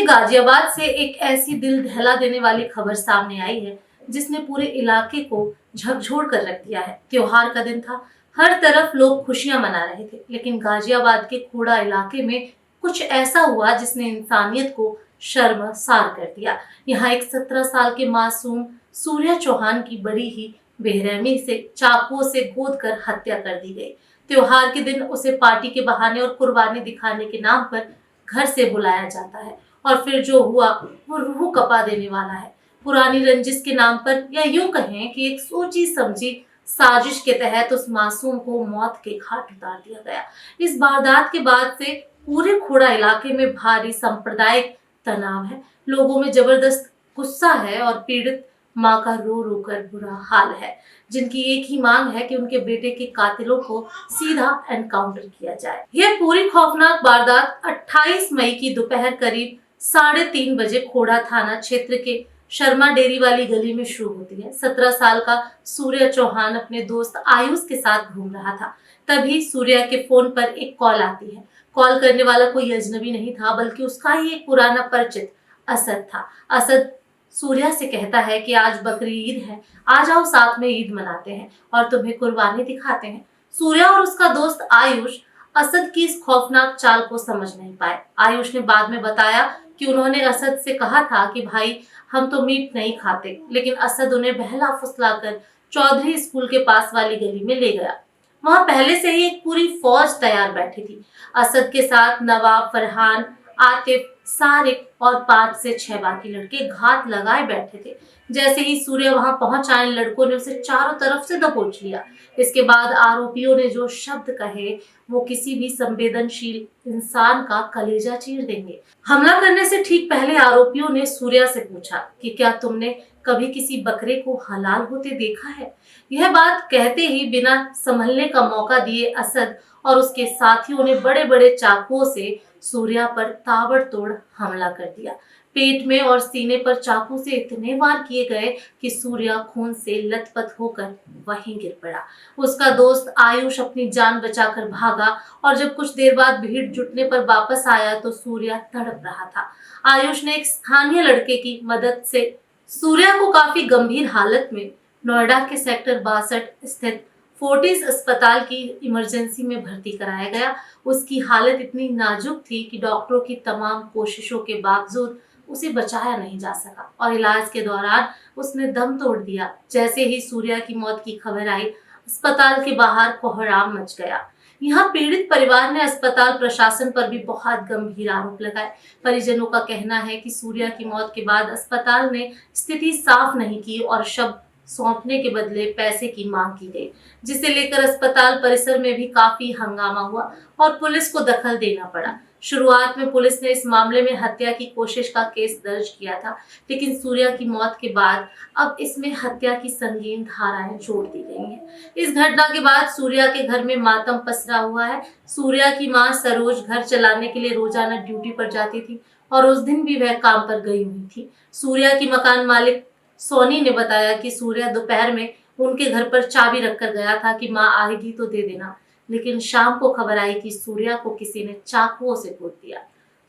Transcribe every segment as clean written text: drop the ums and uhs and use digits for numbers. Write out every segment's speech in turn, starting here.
गाजियाबाद से एक ऐसी दिल दहला देने वाली खबर सामने आई है जिसने पूरे इलाके को झकझोर कर रख दिया है। त्योहार का दिन था, हर तरफ लोग खुशियां मना रहे थे, लेकिन गाजियाबाद के खोड़ा इलाके में कुछ ऐसा हुआ जिसने इंसानियत को शर्मसार कर दिया। यहाँ एक 17 साल के मासूम सूर्या चौहान की बड़ी ही बेरहमी से चाकुओं से गोद कर हत्या कर दी गई। त्योहार के दिन उसे पार्टी के बहाने और कुर्बानी दिखाने के नाम पर घर से बुलाया जाता है और फिर जो हुआ वो रूह कपा देने वाला है। पुरानी रंजिश के नाम पर, या यूं कहें कि एक सोची समझी साजिश के तहत उस मासूम को मौत के घाट उतार दिया गया। इस वारदात के बाद से पूरे खोड़ा इलाके में भारी सांप्रदायिक तनाव है। लोगों में जबरदस्त गुस्सा है और पीड़ित माँ का रो रो कर बुरा हाल है, जिनकी एक ही मांग है कि उनके बेटे के कातिलों को सीधा एनकाउंटर किया जाए। यह पूरी खौफनाक वारदात 28 मई की दोपहर करीब 3:30 बजे खोड़ा थाना क्षेत्र के शर्मा डेरी वाली गली में शुरू होती है। 17 साल का सूर्या चौहान अपने दोस्त आयुष के साथ घूम रहा था। तभी सूर्या के फोन पर एक कॉल आती है। कॉल करने वाला कोई अजनबी नहीं था, बल्कि उसका ही एक पुराना परिचित असद था। असद सूर्या से कहता है कि आज बकरी ईद है, आ जाओ साथ में ईद मनाते हैं और तुम्हें कुर्बानी दिखाते हैं। सूर्या और उसका दोस्त आयुष असद की इस खौफनाक चाल को समझ नहीं पाए। आयुष ने बाद में बताया कि उन्होंने असद से कहा था कि भाई हम तो मीट नहीं खाते, लेकिन असद उन्हें बहला फुसलाकर चौधरी स्कूल के पास वाली गली में ले गया। वहां पहले से ही एक पूरी फौज तैयार बैठी थी। असद के साथ नवाब, फरहान, आतिफ, सारिक और 5 से 6 बाकी लड़के घात लगाए बैठे थे। जैसे ही सूर्य वहां पहुंचा, इन लड़कों ने उसे चारों तरफ से दबोच लिया। इसके बाद आरोपियों ने जो शब्द कहे वो किसी भी संवेदनशील इंसान का कलेजा चीर देंगे। हमला करने से ठीक पहले आरोपियों ने सूर्या से पूछा कि क्या तुमने कभी किसी बकरे को हलाल होते देखा है? यह बात कहते ही बिना संभलने का मौका दिए असद और उसके साथियों ने बड़े बड़े चाकुओं से सूर्या पर ताबड़तोड़ हमला कर दिया। पेट में और सीने पर चाकू से इतने वार किए गए कि सूर्या खून से लथपथ होकर वहीं गिर पड़ा। उसका दोस्त आयुष अपनी जान बचाकर भागा और जब कुछ देर बाद भीड़ जुटने पर वापस आया तो सूर्या तड़प रहा था। आयुष ने एक स्थानीय लड़के की मदद से सूर्या को काफी गंभीर हालत में नोएडा के सेक्टर 62 स्थित फोर्टिस अस्पताल की इमरजेंसी में भर्ती कराया गया। उसकी हालत इतनी नाजुक थी कि डॉक्टरों की तमाम कोशिशों के बावजूद उसे बचाया नहीं जा सका और इलाज के दौरान उसने दम तोड़ दिया। जैसे ही सूर्या की मौत की खबर आई, अस्पताल के बाहर कोहराम मच गया। यहाँ पीड़ित परिवार ने अस्पताल प्रशासन पर भी बहुत गंभीर आरोप लगाए। परिजनों का कहना है कि सूर्या की मौत के बाद अस्पताल ने स्थिति साफ नहीं की और शव सौंपने के बदले पैसे की मांग की गई, जिसे लेकर अस्पताल परिसर में भी काफी हंगामा हुआ और पुलिस को दखल देना पड़ा। शुरुआत में पुलिस ने इस मामले में हत्या की कोशिश का केस दर्ज किया था, लेकिन सूर्या की मौत के बाद अब इसमें हत्या की संगीन धाराएं जोड़ दी गई हैं। इस घटना के बाद सूर्या के घर में मातम पसरा हुआ है। सूर्या की मां सरोज घर चलाने के लिए रोजाना ड्यूटी पर जाती थी और उस दिन भी वह काम पर गई हुई थी। सूर्या की मकान मालिक सोनी ने बताया कि सूर्या दोपहर में उनके घर पर चाबी रखकर गया था कि माँ आएगी तो दे देना, लेकिन शाम को खबर आई कि सूर्या को किसी ने चाकुओं से कूट दिया।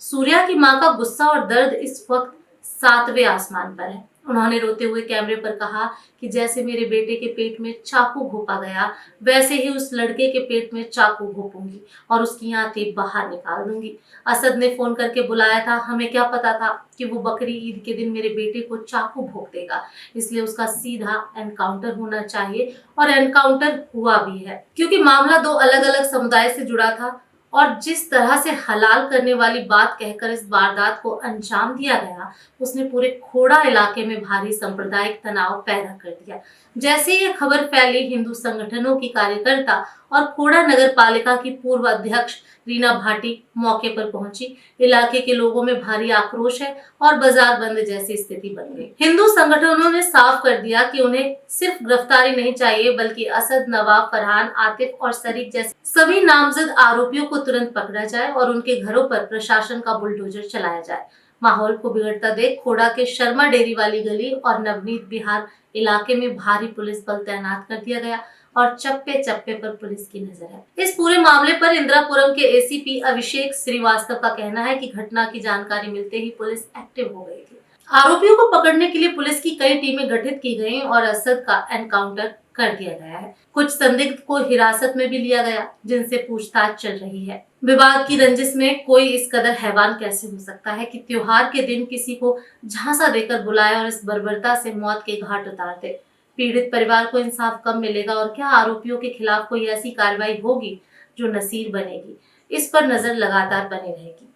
सूर्या की माँ का गुस्सा और दर्द इस वक्त 7वें आसमान पर है। उन्होंने रोते हुए कैमरे पर कहा कि जैसे मेरे बेटे के पेट में चाकू घोंपा गया, वैसे ही उस लड़के के पेट में चाकू घोंपूंगी और उसकी आंतें बाहर निकाल दूंगी। असद ने फोन करके बुलाया था। हमें क्या पता था कि वो बकरी ईद के दिन मेरे बेटे को चाकू भोंक देगा, इसलिए उसका सीधा एनकाउंटर होना चाहिए और एनकाउंटर हुआ भी है, क्योंकि मामला 2 अलग अलग समुदाय से जुड़ा था और जिस तरह से हलाल करने वाली बात कहकर इस वारदात को अंजाम दिया गया, उसने पूरे खोड़ा इलाके में भारी सांप्रदायिक तनाव पैदा कर दिया। जैसे ये खबर फैली, हिंदू संगठनों की कार्यकर्ता और खोड़ा नगर पालिका की पूर्व अध्यक्ष रीना भाटी मौके पर पहुंची। इलाके के लोगों में भारी आक्रोश है और बाजार बंद जैसी स्थिति बन गई। हिंदू संगठनों ने साफ कर दिया कि उन्हें सिर्फ गिरफ्तारी नहीं चाहिए, बल्कि असद, नवाब, फरहान, आतिफ और सरीक जैसे सभी नामजद आरोपियों को तुरंत पकड़ा जाए और उनके घरों पर प्रशासन का बुलडोजर चलाया जाए। माहौल को बिगड़ता देख खोड़ा के शर्मा डेरी वाली गली और नवनीत बिहार इलाके में भारी पुलिस बल तैनात कर दिया गया। और चप्पे चप्पे पर पुलिस की नजर है। इस पूरे मामले पर इंदिरापुरम के एसीपी अभिषेक श्रीवास्तव का कहना है कि घटना की जानकारी मिलते ही पुलिस एक्टिव हो गई थी। आरोपियों को पकड़ने के लिए पुलिस की कई टीमें गठित की गई और असद का एनकाउंटर कर दिया गया है। कुछ संदिग्ध को हिरासत में भी लिया गया, जिनसे पूछताछ चल रही है। विवाद की रंजिश में कोई इस कदर हैवान कैसे हो सकता है कि त्योहार के दिन किसी को झांसा देकर बुलाए और इस बर्बरता से मौत के घाट उतार दे। पीड़ित परिवार को इंसाफ कब मिलेगा और क्या आरोपियों के खिलाफ कोई ऐसी कार्रवाई होगी जो नसीर बनेगी, इस पर नजर लगातार बनी रहेगी।